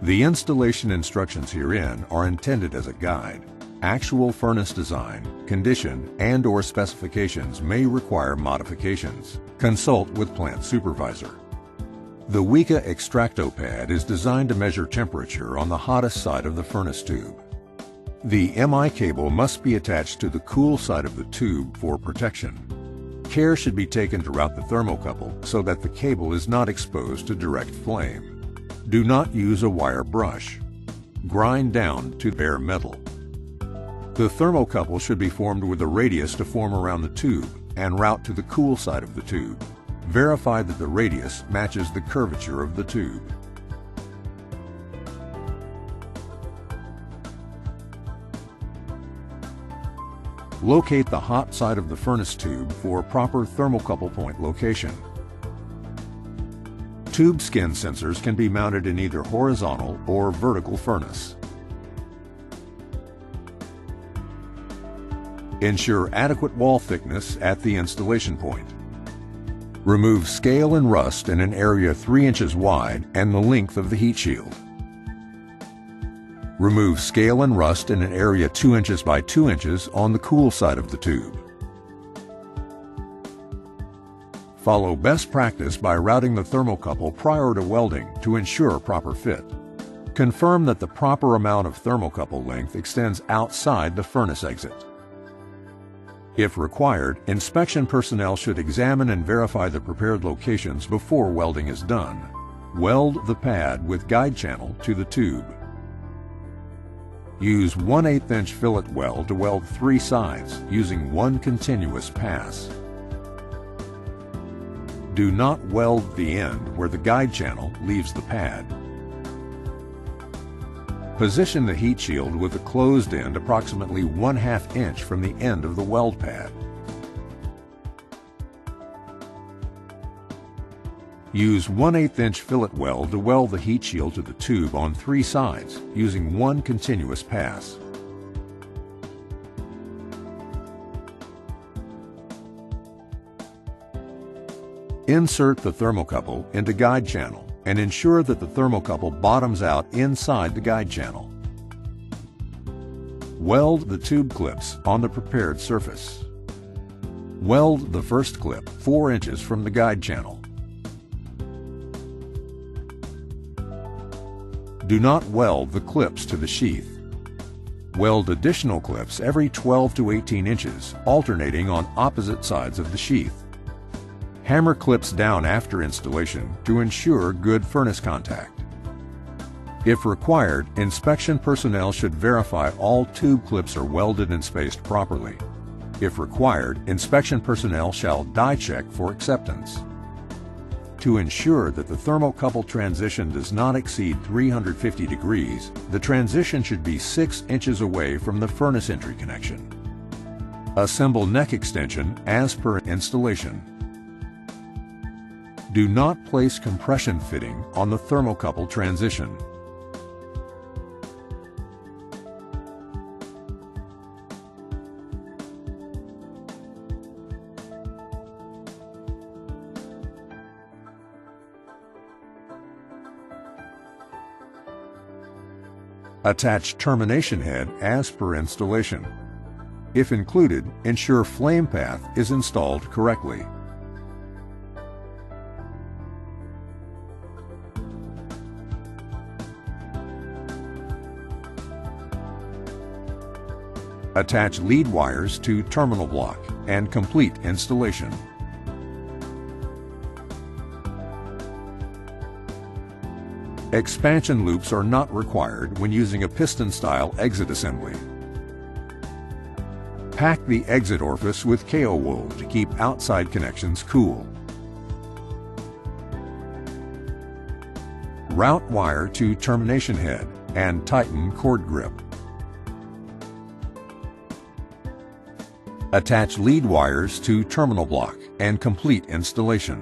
The installation instructions herein are intended as a guide. Actual furnace design, condition, and/or specifications may require modifications. Consult with plant supervisor. The Xtracto pad is designed to measure temperature on the hottest side of the furnace tube. The MI cable must be attached to the cool side of the tube for protection. Care should be taken to route the thermocouple so that the cable is not exposed to direct flame. Do not use a wire brush. Grind down to bare metal. The thermocouple should be formed with a radius to form around the tube and route to the cool side of the tube. Verify that the radius matches the curvature of the tube. Locate the hot side of the furnace tube for proper thermocouple point location. Tube skin sensors can be mounted in either horizontal or vertical furnace. Ensure adequate wall thickness at the installation point. Remove scale and rust in an area 3 inches wide and the length of the heat shield. Remove scale and rust in an area 2 inches by 2 inches on the cool side of the tube. Follow best practice by routing the thermocouple prior to welding to ensure proper fit. Confirm that the proper amount of thermocouple length extends outside the furnace exit. If required, inspection personnel should examine and verify the prepared locations before welding is done. Weld the pad with guide channel to the tube. Use 1/8 inch fillet weld to weld 3 sides using one continuous pass. Do not weld the end where the guide channel leaves the pad. Position the heat shield with the closed end approximately 1/2 inch from the end of the weld pad. Use 1/8 inch fillet weld to weld the heat shield to the tube on 3 sides using one continuous pass. Insert the thermocouple into guide channel and ensure that the thermocouple bottoms out inside the guide channel. Weld the tube clips on the prepared surface. Weld the first clip 4 inches from the guide channel. Do not weld the clips to the sheath. Weld additional clips every 12 to 18 inches, alternating on opposite sides of the sheath. Hammer clips down after installation to ensure good furnace contact. If required, inspection personnel should verify all tube clips are welded and spaced properly. If required, inspection personnel shall die check for acceptance. To ensure that the thermocouple transition does not exceed 350 degrees, the transition should be 6 inches away from the furnace entry connection. Assemble neck extension as per installation. Do not place compression fitting on the thermocouple transition. Attach termination head as per installation. If included, ensure flame path is installed correctly. Attach lead wires to terminal block and complete installation. Expansion loops are not required when using a piston-style exit assembly. Pack the exit orifice with KO wool to keep outside connections cool. Route wire to termination head and tighten cord grip. Attach lead wires to terminal block and complete installation.